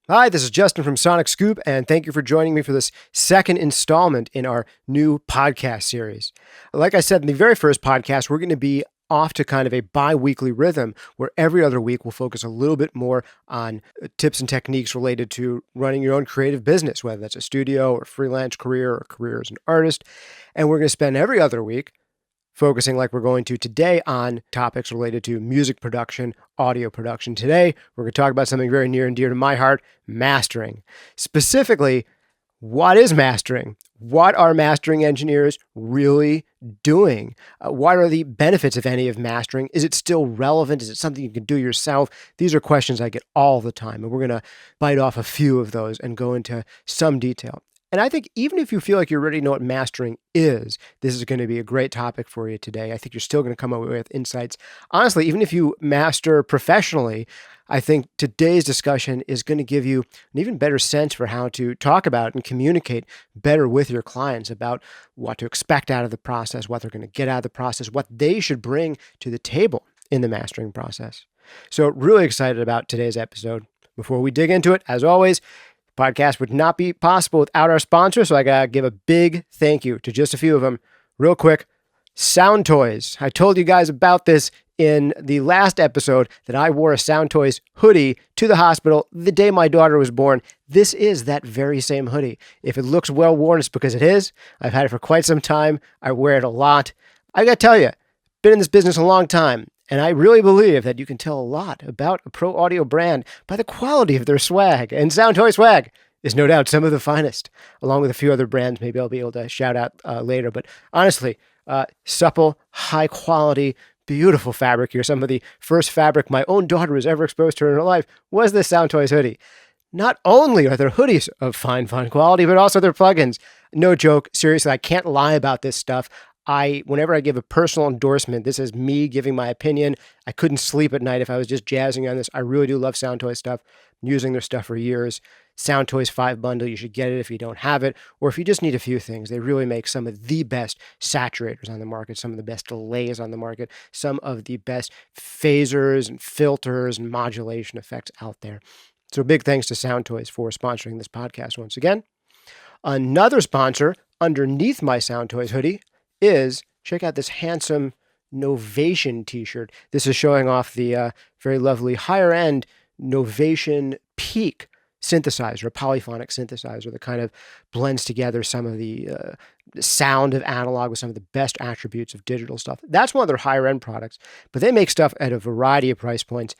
Hi, this is Justin from Sonic Scoop, and thank you for joining me for this second installment in our new podcast series. Like I said in the very first podcast, we're going to be off to kind of a bi-weekly rhythm where every other week we'll focus a little bit more on tips and techniques related to running your own creative business, whether that's a studio or freelance career or career as an artist. And we're going to spend every other week focusing like we're going to today on topics related to music production, audio production. Today, we're going to talk about something very near and dear to my heart, mastering. Specifically, what is mastering? What are mastering engineers really doing? What are the benefits, if any, of mastering? Is it still relevant? Is it something you can do yourself? These are questions I get all the time, and we're going to bite off a few of those and go into some detail. And I think even if you feel like you already know what mastering is, this is going to be a great topic for you today. I think you're still going to come up with insights. Honestly, even if you master professionally, I think today's discussion is going to give you an even better sense for how to talk about and communicate better with your clients about what to expect out of the process, what they're going to get out of the process, what they should bring to the table in the mastering process. So really excited about today's episode. Before we dig into it, as always, podcast would not be possible without our sponsors, so I gotta give a big thank you to just a few of them. Real quick, Sound Toys. I told you guys about this in the last episode that I wore a Sound Toys hoodie to the hospital the day my daughter was born. This is that very same hoodie. If it looks well worn, it's because it is. I've had it for quite some time. I wear it a lot. I gotta tell you, been in this business a long time. And I really believe that you can tell a lot about a pro audio brand by the quality of their swag. And Sound Toy swag is no doubt some of the finest, along with a few other brands maybe I'll be able to shout out later. But honestly, supple, high quality, beautiful fabric here. Some of the first fabric my own daughter was ever exposed to in her life was this Sound Toys hoodie. Not only are their hoodies of fine quality, but also their plugins. No joke. Seriously, I can't lie about this stuff. Whenever I give a personal endorsement, this is me giving my opinion. I couldn't sleep at night if I was just jazzing on this. I really do love Sound Toys stuff. I'm using their stuff for years. Sound Toys 5 bundle, you should get it if you don't have it, or if you just need a few things. They really make some of the best saturators on the market, some of the best delays on the market, some of the best phasers and filters and modulation effects out there. So big thanks to Sound Toys for sponsoring this podcast once again. Another sponsor underneath my Sound Toys hoodie is, check out this handsome Novation t-shirt. This is showing off the very lovely higher-end Novation Peak synthesizer, a polyphonic synthesizer that kind of blends together some of the sound of analog with some of the best attributes of digital stuff. That's one of their higher-end products, but they make stuff at a variety of price points.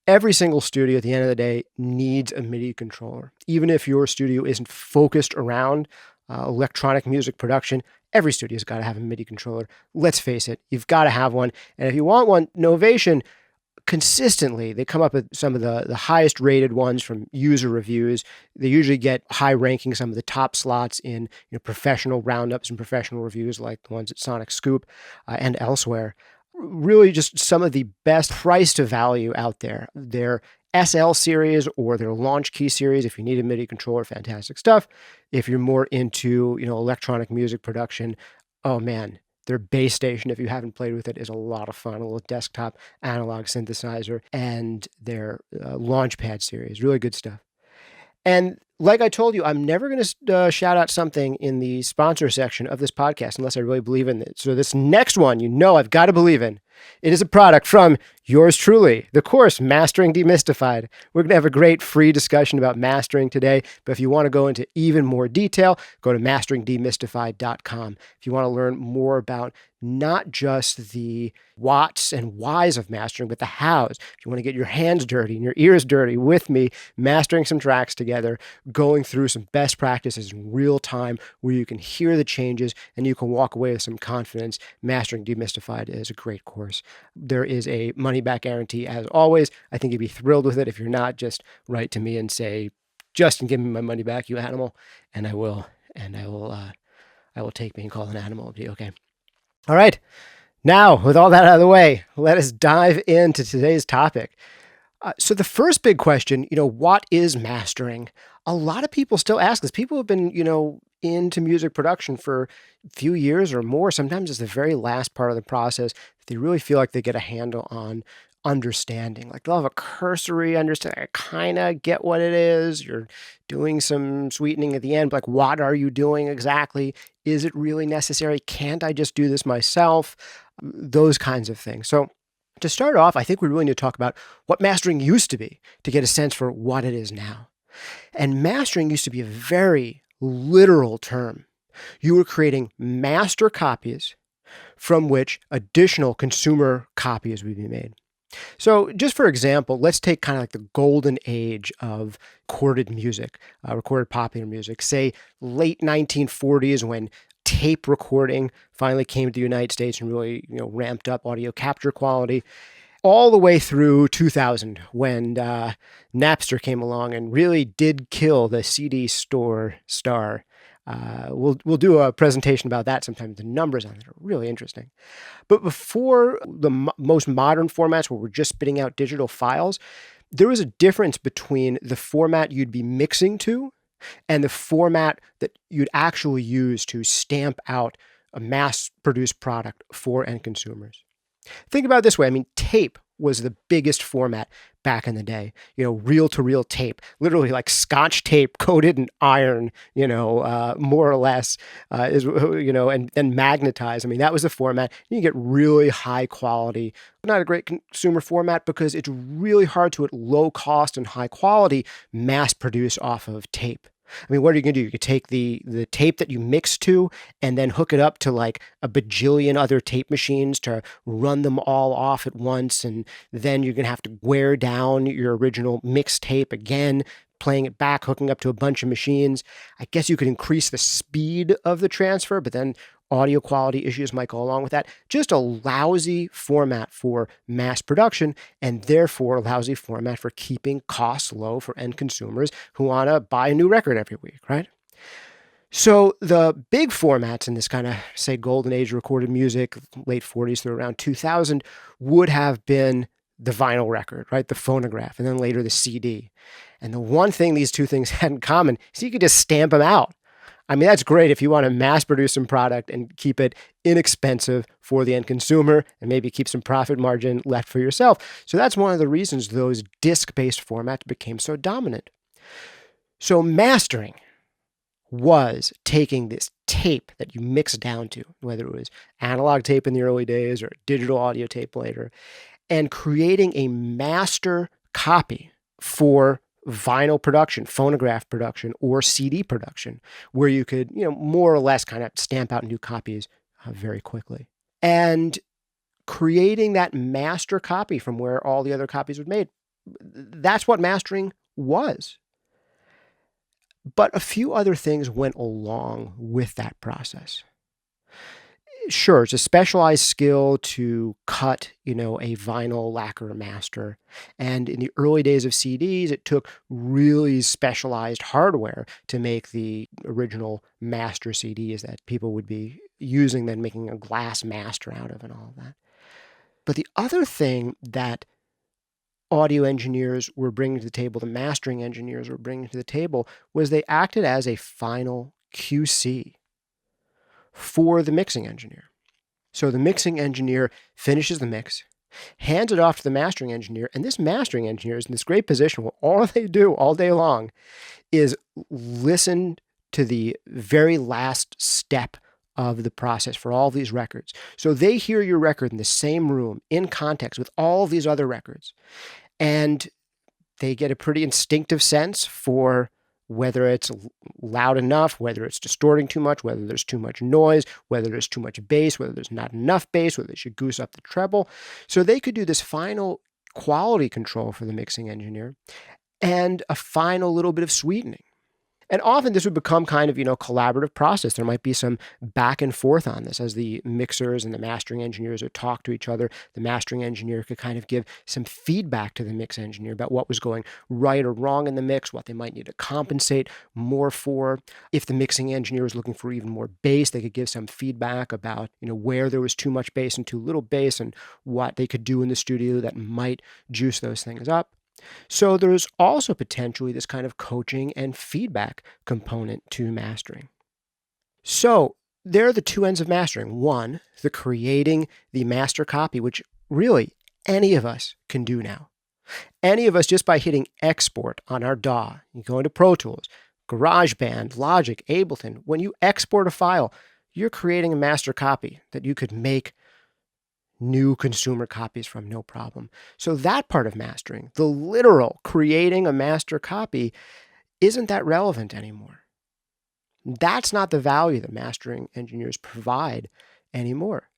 Every single studio at the end of the day needs a MIDI controller. Even if your studio isn't focused around electronic music production, every studio's got to have a MIDI controller. Let's face it, you've got to have one. And if you want one, Novation, consistently, they come up with some of the highest rated ones from user reviews. They usually get high ranking, some of the top slots in professional roundups and professional reviews like the ones at Sonic Scoop and elsewhere. Really just some of the best price to value out there. Their SL series or their Launch Key series, if you need a MIDI controller, fantastic stuff. If you're more into electronic music production, oh man, their Bass Station, if you haven't played with it, is a lot of fun. A little desktop analog synthesizer, and their Launchpad series, really good stuff. And like I told you, I'm never going to shout out something in the sponsor section of this podcast unless I really believe in it. So this next one, I've got to believe in. It is a product from yours truly, the course Mastering Demystified. We're going to have a great free discussion about mastering today, but if you want to go into even more detail, go to masteringdemystified.com. If you want to learn more about not just the whats and whys of mastering, but the hows. If you want to get your hands dirty and your ears dirty with me, mastering some tracks together, going through some best practices in real time where you can hear the changes and you can walk away with some confidence, Mastering Demystified is a great course. There is a money-back guarantee as always. I think you'd be thrilled with it. If you're not, just write to me and say, Justin, give me my money back, you animal. And I will. And I will take being called an animal. It'll be okay. All right. Now, with all that out of the way, let us dive into today's topic. So the first big question, what is mastering? A lot of people still ask this. People have been, into music production for a few years or more. Sometimes it's the very last part of the process that they really feel like they get a handle on understanding. Like they'll have a cursory understanding. I kind of get what it is. You're doing some sweetening at the end. Like, what are you doing exactly? Is it really necessary? Can't I just do this myself? Those kinds of things. So to start off, I think we really need to talk about what mastering used to be to get a sense for what it is now. And mastering used to be a very literal term. You were creating master copies from which additional consumer copies would be made. So just for example, let's take kind of like the golden age of recorded music, recorded popular music, say late 1940s when tape recording finally came to the United States and really, ramped up audio capture quality, all the way through 2000 when Napster came along and really did kill the CD store star. We'll do a presentation about that sometime. The numbers on it are really interesting. But before the most modern formats where we're just spitting out digital files, there was a difference between the format you'd be mixing to and the format that you'd actually use to stamp out a mass-produced product for end consumers. Think about it this way. I mean, tape was the biggest format back in the day, reel-to-reel tape, literally like Scotch tape coated in iron, more or less, and then magnetized. I mean, that was the format. You get really high quality, not a great consumer format because it's really hard to, at low cost and high quality, mass produce off of tape. I mean, what are you going to do? You could take the tape that you mix to and then hook it up to like a bajillion other tape machines to run them all off at once. And then you're going to have to wear down your original mix tape again, playing it back, hooking up to a bunch of machines. I guess you could increase the speed of the transfer, but then audio quality issues might go along with that. Just a lousy format for mass production and therefore a lousy format for keeping costs low for end consumers who want to buy a new record every week, right? So the big formats in this kind of, say, golden age recorded music, late 40s through around 2000, would have been the vinyl record, right? The phonograph, and then later the CD. And the one thing these two things had in common is you could just stamp them out. I mean, that's great if you want to mass produce some product and keep it inexpensive for the end consumer and maybe keep some profit margin left for yourself. So that's one of the reasons those disc-based formats became so dominant. So mastering was taking this tape that you mix down to, whether it was analog tape in the early days or digital audio tape later, and creating a master copy for vinyl production, phonograph production, or CD production, where you could, more or less kind of stamp out new copies very quickly. And creating that master copy from where all the other copies were made, that's what mastering was. But a few other things went along with that process. Sure, it's a specialized skill to cut, a vinyl lacquer master. And in the early days of CDs, it took really specialized hardware to make the original master CDs that people would be using, then making a glass master out of and all of that. But the other thing that audio engineers were bringing to the table, the mastering engineers were bringing to the table, was they acted as a final QC for the mixing engineer. So the mixing engineer finishes the mix, hands it off to the mastering engineer, and this mastering engineer is in this great position where all they do all day long is listen to the very last step of the process for all these records. So they hear your record in the same room, in context with all these other records, and they get a pretty instinctive sense for whether it's loud enough, whether it's distorting too much, whether there's too much noise, whether there's too much bass, whether there's not enough bass, whether they should goose up the treble. So they could do this final quality control for the mixing engineer and a final little bit of sweetening. And often this would become kind of, collaborative process. There might be some back and forth on this as the mixers and the mastering engineers would talk to each other. The mastering engineer could kind of give some feedback to the mix engineer about what was going right or wrong in the mix, what they might need to compensate more for. If the mixing engineer was looking for even more bass, they could give some feedback about, where there was too much bass and too little bass and what they could do in the studio that might juice those things up. So there's also potentially this kind of coaching and feedback component to mastering. So there are the two ends of mastering. One, the creating the master copy, which really any of us can do now. Any of us, just by hitting export on our DAW, you go into Pro Tools, GarageBand, Logic, Ableton. When you export a file, you're creating a master copy that you could make new consumer copies from, no problem. So that part of mastering, the literal creating a master copy, isn't that relevant anymore. That's not the value that mastering engineers provide anymore.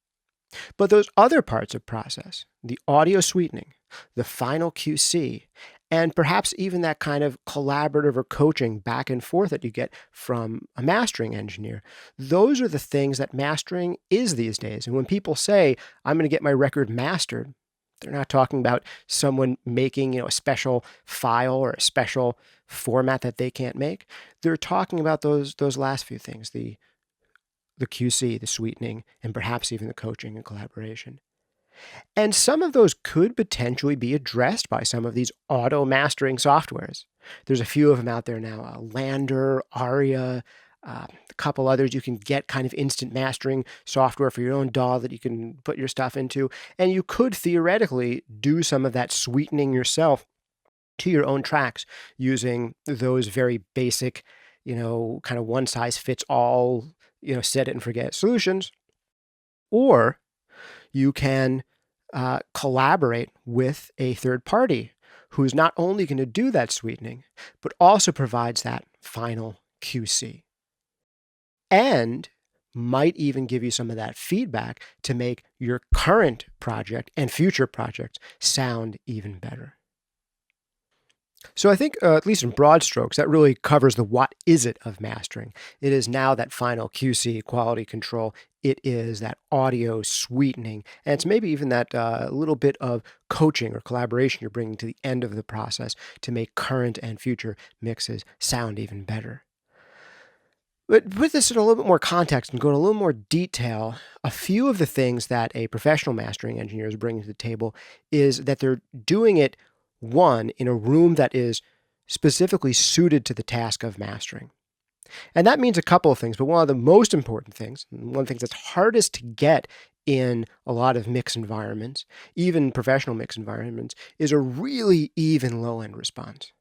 But those other parts of process, the audio sweetening, the final QC, and perhaps even that kind of collaborative or coaching back and forth that you get from a mastering engineer, those are the things that mastering is these days. And when people say, I'm going to get my record mastered, they're not talking about someone making, a special file or a special format that they can't make. They're talking about those last few things, the QC, the sweetening, and perhaps even the coaching and collaboration. And some of those could potentially be addressed by some of these auto mastering softwares. There's a few of them out there now, Lander, Aria, a couple others. You can get kind of instant mastering software for your own DAW that you can put your stuff into. And you could theoretically do some of that sweetening yourself to your own tracks using those very basic, kind of one size fits all, set it and forget solutions. Or you can collaborate with a third party who's not only going to do that sweetening, but also provides that final QC and might even give you some of that feedback to make your current project and future projects sound even better. So I think, at least in broad strokes, that really covers the what is it of mastering. It is now that final QC, quality control. It is that audio sweetening. And it's maybe even that little bit of coaching or collaboration you're bringing to the end of the process to make current and future mixes sound even better. But with this in a little bit more context and go into a little more detail, a few of the things that a professional mastering engineer is bringing to the table is that they're doing it, one, in a room that is specifically suited to the task of mastering. And that means a couple of things, but one of the most important things, and one of the things that's hardest to get in a lot of mix environments, even professional mix environments, is a really even low-end response.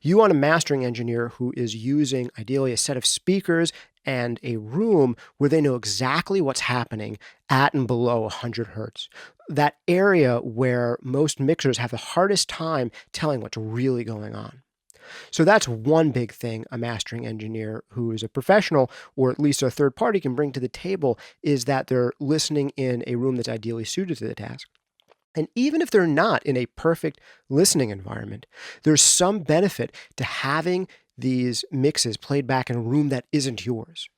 You want a mastering engineer who is using, ideally, a set of speakers and a room where they know exactly what's happening at and below 100 hertz. That area where most mixers have the hardest time telling what's really going on. So that's one big thing a mastering engineer who is a professional, or at least a third party, can bring to the table, is that they're listening in a room that's ideally suited to the task. And even if they're not in a perfect listening environment, there's some benefit to having these mixes played back in a room that isn't yours.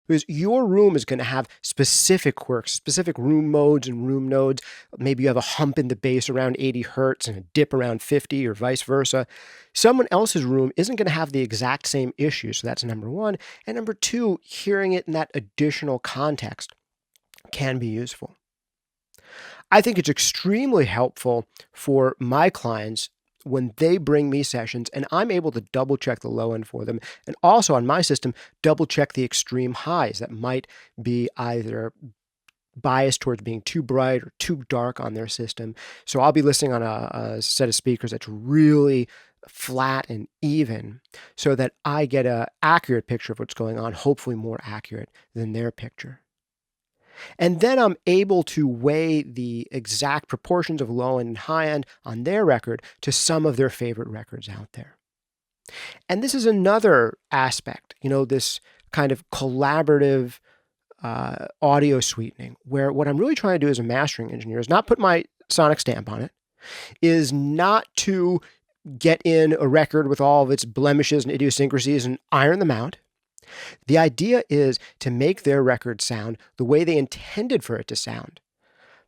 Because your room is going to have specific quirks, specific room modes and room nodes. Maybe you have a hump in the bass around 80 hertz and a dip around 50 or vice versa. Someone else's room isn't going to have the exact same issue. So that's number one. And number two, hearing it in that additional context can be useful. I think it's extremely helpful for my clients when they bring me sessions and I'm able to double check the low end for them. And also on my system, double check the extreme highs that might be either biased towards being too bright or too dark on their system. So I'll be listening on a set of speakers that's really flat and even so that I get an accurate picture of what's going on, hopefully more accurate than their picture. And then I'm able to weigh the exact proportions of low end and high end on their record to some of their favorite records out there. And this is another aspect, this kind of collaborative audio sweetening, where what I'm really trying to do as a mastering engineer is not put my sonic stamp on it, is not to get in a record with all of its blemishes and idiosyncrasies and iron them out. The idea is to make their record sound the way they intended for it to sound,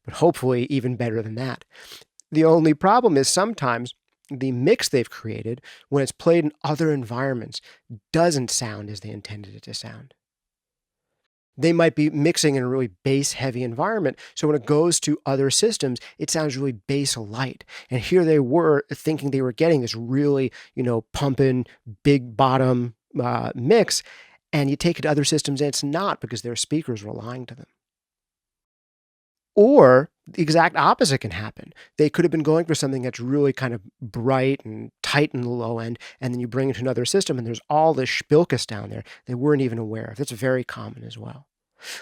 but hopefully even better than that. The only problem is sometimes the mix they've created, when it's played in other environments, doesn't sound as they intended it to sound. They might be mixing in a really bass-heavy environment, so when it goes to other systems, it sounds really bass-light. And here they were thinking they were getting this really, pumping, big bottom mix, And you take it to other systems and it's not, because their speakers were lying to them. Or the exact opposite can happen. They could have been going for something that's really kind of bright and tight in the low end, and then you bring it to another system and there's all this spilkus down there they weren't even aware of. That's very common as well.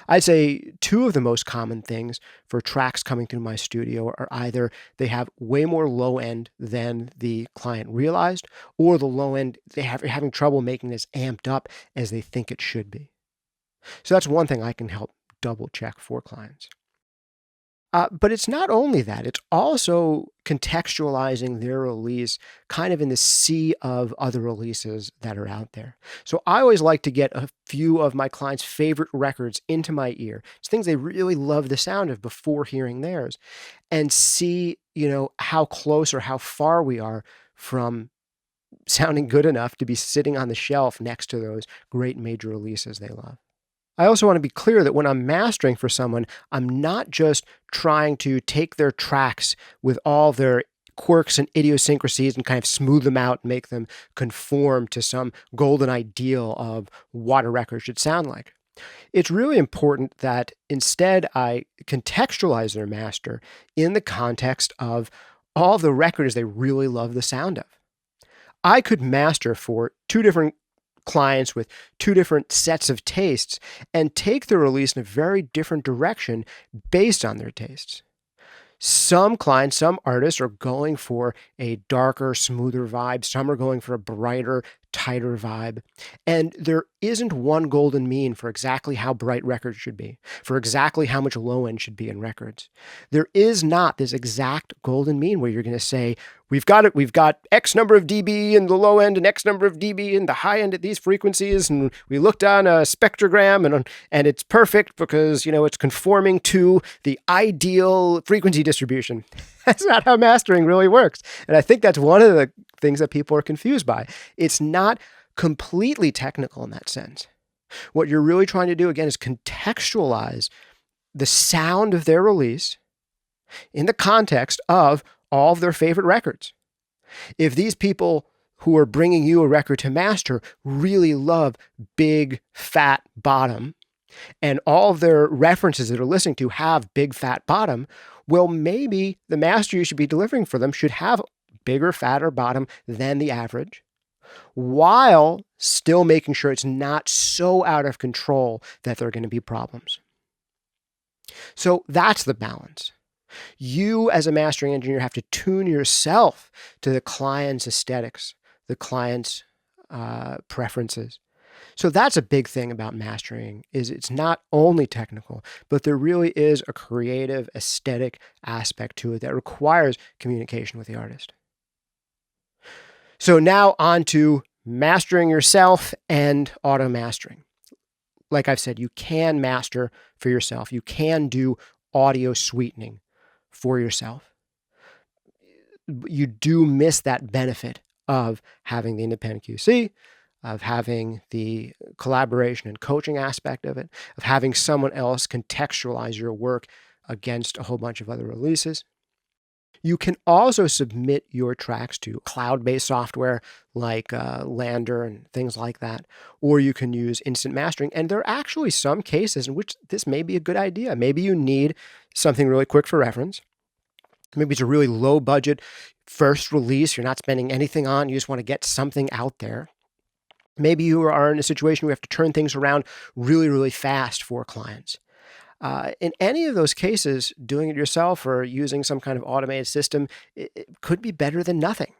I'd say two of the most common things for tracks coming through my studio are either they have way more low end than the client realized, or the low end, they're having trouble making this amped up as they think it should be. So that's one thing I can help double check for clients. But it's not only that, it's also contextualizing their release kind of in the sea of other releases that are out there. So I always like to get a few of my clients' favorite records into my ear. It's things they really love the sound of before hearing theirs, and see, how close or how far we are from sounding good enough to be sitting on the shelf next to those great major releases they love. I also want to be clear that when I'm mastering for someone, I'm not just trying to take their tracks with all their quirks and idiosyncrasies and kind of smooth them out and make them conform to some golden ideal of what a record should sound like. It's really important that instead I contextualize their master in the context of all the records they really love the sound of. I could master for two different clients with two different sets of tastes and take the release in a very different direction based on their tastes. Some clients, some artists are going for a darker, smoother vibe. Some are going for a brighter, tighter vibe. And there isn't one golden mean for exactly how bright records should be, for exactly how much low end should be in records. There is not this exact golden mean where you're going to say, we've got X number of dB in the low end and X number of dB in the high end at these frequencies. And we looked on a spectrogram and it's perfect because, it's conforming to the ideal frequency distribution. That's not how mastering really works. And I think that's one of the things that people are confused by. It's not completely technical in that sense. What you're really trying to do, again, is contextualize the sound of their release in the context of all of their favorite records. If these people who are bringing you a record to master really love big, fat bottom, and all of their references that are listening to have big, fat bottom, well, maybe the master you should be delivering for them should have bigger, fatter bottom than the average, while still making sure it's not so out of control that there are going to be problems. So that's the balance. You, as a mastering engineer, have to tune yourself to the client's aesthetics, the client's preferences. So that's a big thing about mastering, is it's not only technical, but there really is a creative, aesthetic aspect to it that requires communication with the artist. So now on to mastering yourself and auto mastering. Like I've said, you can master for yourself. You can do audio sweetening for yourself. You do miss that benefit of having the independent QC, of having the collaboration and coaching aspect of it, of having someone else contextualize your work against a whole bunch of other releases. You can also submit your tracks to cloud-based software like Lander and things like that, or you can use instant mastering. And there are actually some cases in which this may be a good idea. Maybe you need something really quick for reference. Maybe it's a really low budget first release you're not spending anything on. You just want to get something out there. Maybe you are in a situation where you have to turn things around really, really fast for clients. In any of those cases, doing it yourself or using some kind of automated system, it could be better than nothing.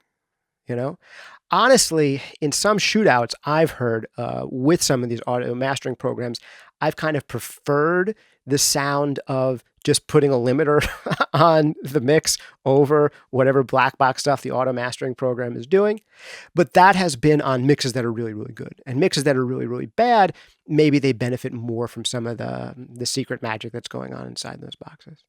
Honestly, in some shootouts I've heard with some of these audio mastering programs, I've kind of preferred the sound of just putting a limiter on the mix over whatever black box stuff the auto mastering program is doing. But that has been on mixes that are really, really good. And mixes that are really, really bad, maybe they benefit more from some of the secret magic that's going on inside those boxes.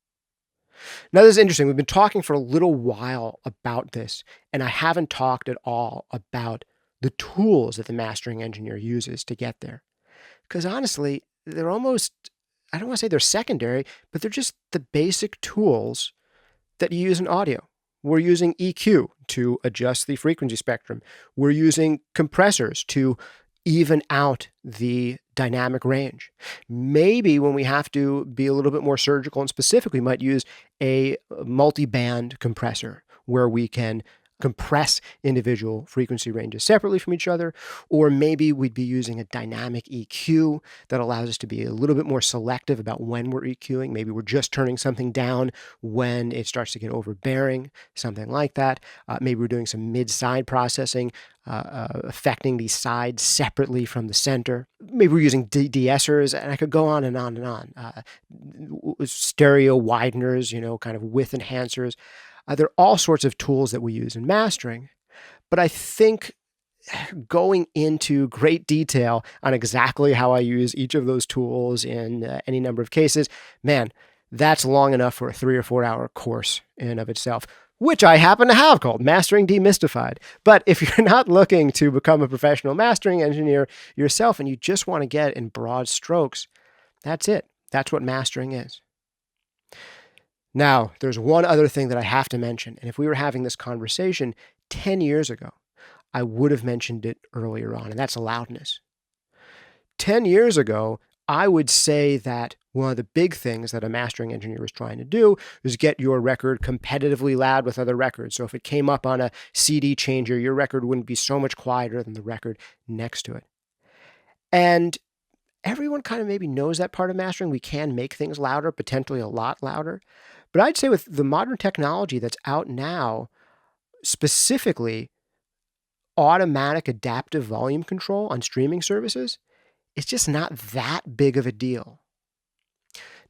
Now, this is interesting. We've been talking for a little while about this, and I haven't talked at all about the tools that the mastering engineer uses to get there. Because honestly, they're almost, I don't want to say they're secondary, but they're just the basic tools that you use in audio. We're using EQ to adjust the frequency spectrum. We're using compressors to even out the dynamic range. Maybe when we have to be a little bit more surgical and specific, we might use a multi-band compressor where we can compress individual frequency ranges separately from each other, or maybe we'd be using a dynamic EQ that allows us to be a little bit more selective about when we're EQing. Maybe we're just turning something down when it starts to get overbearing, something like that. Maybe we're doing some mid-side processing, affecting these sides separately from the center. Maybe we're using de-essers, and I could go on and on and on. Stereo wideners, kind of width enhancers. There are all sorts of tools that we use in mastering, but I think going into great detail on exactly how I use each of those tools in any number of cases, man, that's long enough for a 3 or 4 hour course in and of itself, which I happen to have called Mastering Demystified. But if you're not looking to become a professional mastering engineer yourself and you just want to get in broad strokes, that's it. That's what mastering is. Now, there's one other thing that I have to mention, and if we were having this conversation 10 years ago, I would have mentioned it earlier on, and that's loudness. 10 years ago, I would say that one of the big things that a mastering engineer was trying to do was get your record competitively loud with other records. So if it came up on a CD changer, your record wouldn't be so much quieter than the record next to it. And everyone kind of maybe knows that part of mastering. We can make things louder, potentially a lot louder. But I'd say with the modern technology that's out now, specifically automatic adaptive volume control on streaming services, it's just not that big of a deal.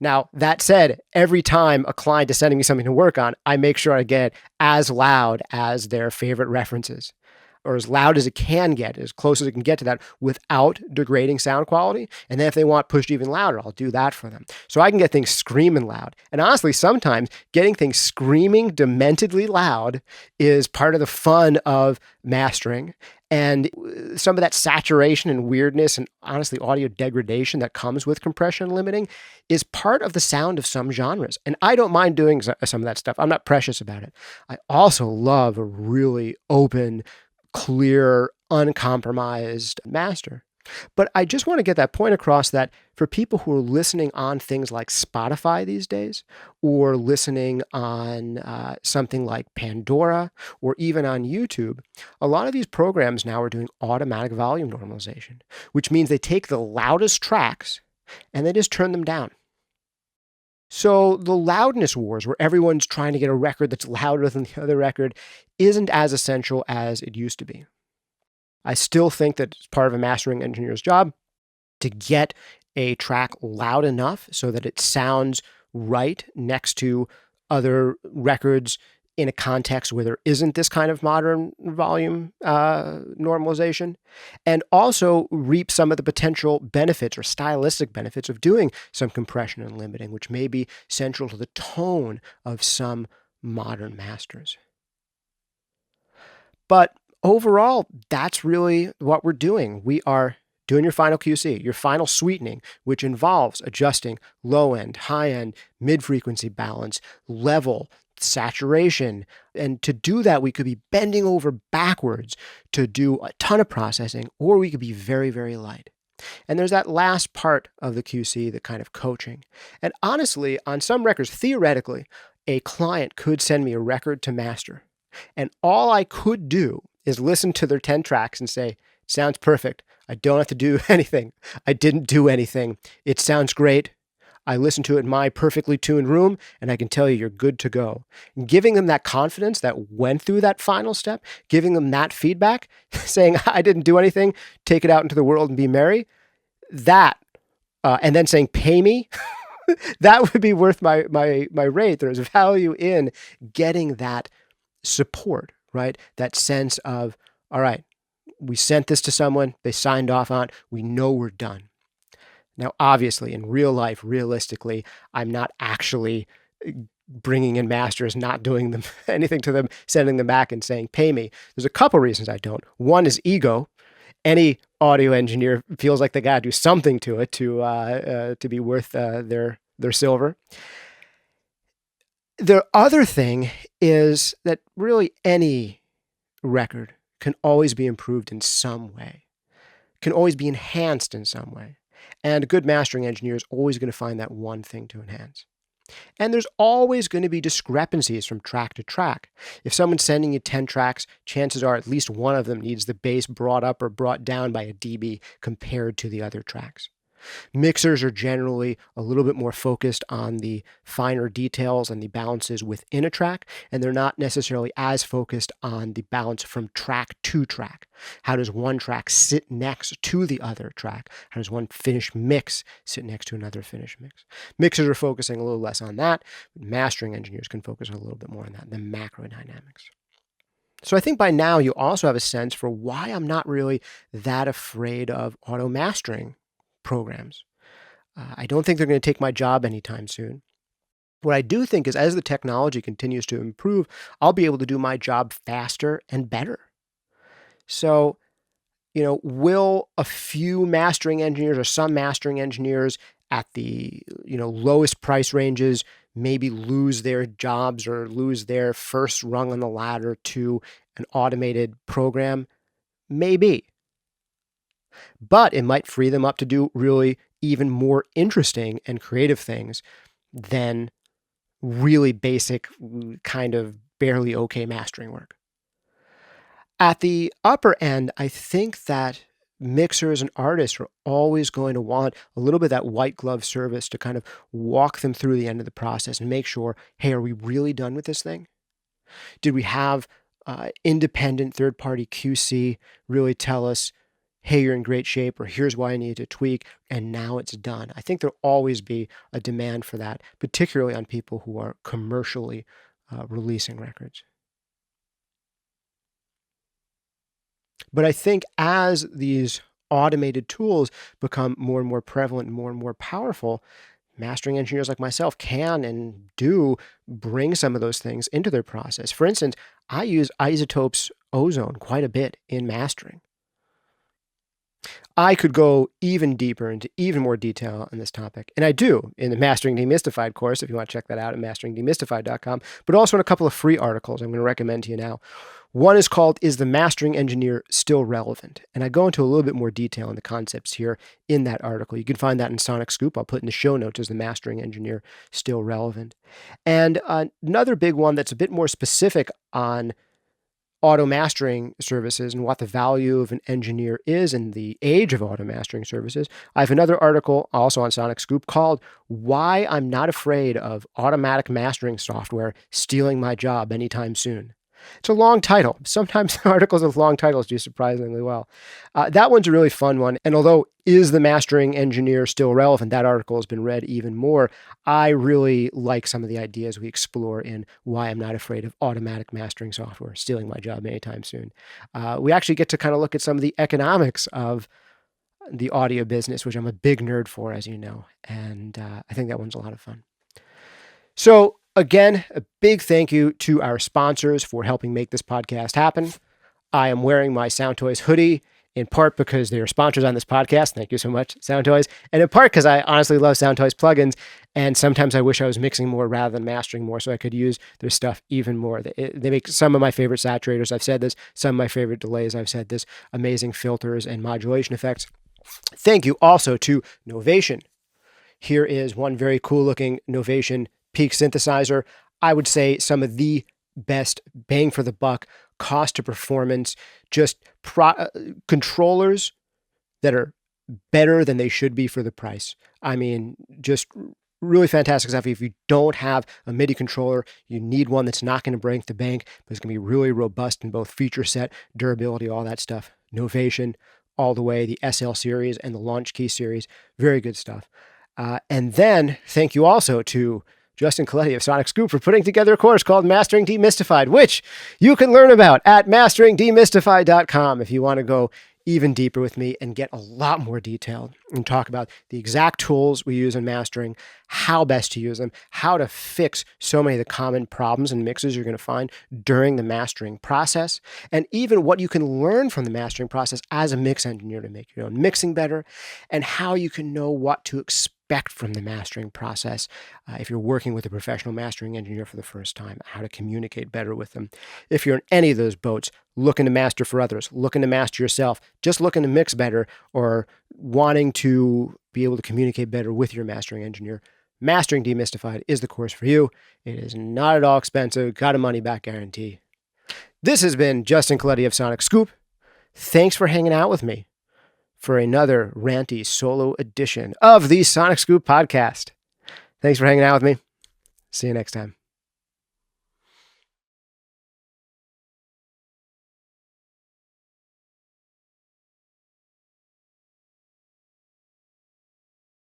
Now, that said, every time a client is sending me something to work on, I make sure I get as loud as their favorite references, or as loud as it can get, as close as it can get to that without degrading sound quality. And then if they want pushed even louder, I'll do that for them. So I can get things screaming loud. And honestly, sometimes getting things screaming dementedly loud is part of the fun of mastering. And some of that saturation and weirdness and honestly audio degradation that comes with compression limiting is part of the sound of some genres. And I don't mind doing some of that stuff. I'm not precious about it. I also love a really open, clear, uncompromised master. But I just want to get that point across that for people who are listening on things like Spotify these days, or listening on something like Pandora, or even on YouTube, a lot of these programs now are doing automatic volume normalization, which means they take the loudest tracks and they just turn them down. So the loudness wars, where everyone's trying to get a record that's louder than the other record, isn't as essential as it used to be. I still think that it's part of a mastering engineer's job to get a track loud enough so that it sounds right next to other records in a context where there isn't this kind of modern volume normalization, and also reap some of the potential benefits or stylistic benefits of doing some compression and limiting, which may be central to the tone of some modern masters. But overall, that's really what we're doing. We are doing your final QC, your final sweetening, which involves adjusting low end, high end, mid frequency balance, level, saturation. And to do that, we could be bending over backwards to do a ton of processing, or we could be very, very light. And there's that last part of the QC, the kind of coaching. And honestly, on some records, theoretically, a client could send me a record to master. And all I could do is listen to their 10 tracks and say, sounds perfect. I don't have to do anything. I didn't do anything. It sounds great. I listened to it in my perfectly tuned room, and I can tell you, you're good to go. And giving them that confidence that went through that final step, giving them that feedback, saying, I didn't do anything, take it out into the world and be merry, that, and then saying, pay me, that would be worth my rate. There's value in getting that support, right? That sense of, all right, we sent this to someone, they signed off on it, we know we're done. Now, obviously, in real life, realistically, I'm not actually bringing in masters, not doing them anything to them, sending them back and saying, pay me. There's a couple reasons I don't. One is ego. Any audio engineer feels like they got to do something to it to be worth their silver. The other thing is that really any record can always be improved in some way. can always be enhanced in some way. And a good mastering engineer is always going to find that one thing to enhance. And there's always going to be discrepancies from track to track. If someone's sending you 10 tracks, chances are at least one of them needs the bass brought up or brought down by a dB compared to the other tracks. Mixers are generally a little bit more focused on the finer details and the balances within a track, and they're not necessarily as focused on the balance from track to track. How does one track sit next to the other track? How does one finished mix sit next to another finished mix? Mixers are focusing a little less on that, but mastering engineers can focus a little bit more on that, the macro dynamics. So I think by now you also have a sense for why I'm not really that afraid of auto mastering programs. I don't think they're going to take my job anytime soon. What I do think is as the technology continues to improve, I'll be able to do my job faster and better. So, will a few mastering engineers or some mastering engineers at the, lowest price ranges maybe lose their jobs or lose their first rung on the ladder to an automated program? Maybe. But it might free them up to do really even more interesting and creative things than really basic, kind of barely okay mastering work. At the upper end, I think that mixers and artists are always going to want a little bit of that white glove service to kind of walk them through the end of the process and make sure, hey, are we really done with this thing? Did we have independent third-party QC really tell us, hey, you're in great shape, or here's why I need to tweak, and now it's done? I think there'll always be a demand for that, particularly on people who are commercially releasing records. But I think as these automated tools become more and more prevalent and more powerful, mastering engineers like myself can and do bring some of those things into their process. For instance, I use Isotope's ozone quite a bit in mastering. I could go even deeper into even more detail on this topic, and I do in the Mastering Demystified course, if you want to check that out at masteringdemystified.com, but also in a couple of free articles I'm going to recommend to you now. One is called, Is the Mastering Engineer Still Relevant? And I go into a little bit more detail on the concepts here in that article. You can find that in Sonic Scoop. I'll put in the show notes, Is the Mastering Engineer Still Relevant? And another big one that's a bit more specific on auto mastering services and what the value of an engineer is in the age of auto mastering services. I have another article also on Sonic Scoop called Why I'm Not Afraid of Automatic Mastering Software Stealing My Job Anytime Soon. It's a long title. Sometimes articles with long titles do surprisingly well. That one's a really fun one. And although Is the Mastering Engineer Still Relevant? That article has been read even more. I really like some of the ideas we explore in Why I'm Not Afraid of Automatic Mastering Software Stealing My Job Anytime Soon. We actually get to kind of look at some of the economics of the audio business, which I'm a big nerd for, as you know. And I think that one's a lot of fun. So again, a big thank you to our sponsors for helping make this podcast happen. I am wearing my Sound Toys hoodie in part because they are sponsors on this podcast. Thank you so much, Sound Toys. And in part because I honestly love Sound Toys plugins. And sometimes I wish I was mixing more rather than mastering more so I could use their stuff even more. They make some of my favorite saturators. I've said this. Some of my favorite delays. I've said this. Amazing filters and modulation effects. Thank you also to Novation. Here is one very cool looking Novation Peak synthesizer. I would say some of the best bang for the buck, cost to performance, just controllers that are better than they should be for the price. I mean, just really fantastic stuff. If you don't have a MIDI controller, you need one that's not going to break the bank, but it's going to be really robust in both feature set, durability, all that stuff. Novation all the way, the SL series and the Launch Key series, very good stuff. And then thank you also to Justin Colletti of Sonic Scoop for putting together a course called Mastering Demystified, which you can learn about at masteringdemystified.com if you want to go even deeper with me and get a lot more detailed and talk about the exact tools we use in mastering, how best to use them, how to fix so many of the common problems and mixes you're going to find during the mastering process, and even what you can learn from the mastering process as a mix engineer to make your own mixing better, and how you can know what to expect expect from the mastering process. If you're working with a professional mastering engineer for the first time, how to communicate better with them. If you're in any of those boats, looking to master for others, looking to master yourself, just looking to mix better, or wanting to be able to communicate better with your mastering engineer, Mastering Demystified is the course for you. It is not at all expensive, got a money-back guarantee. This has been Justin Colletti of Sonic Scoop. Thanks for hanging out with me for another ranty solo edition of the Sonic Scoop podcast. Thanks for hanging out with me. See you next time.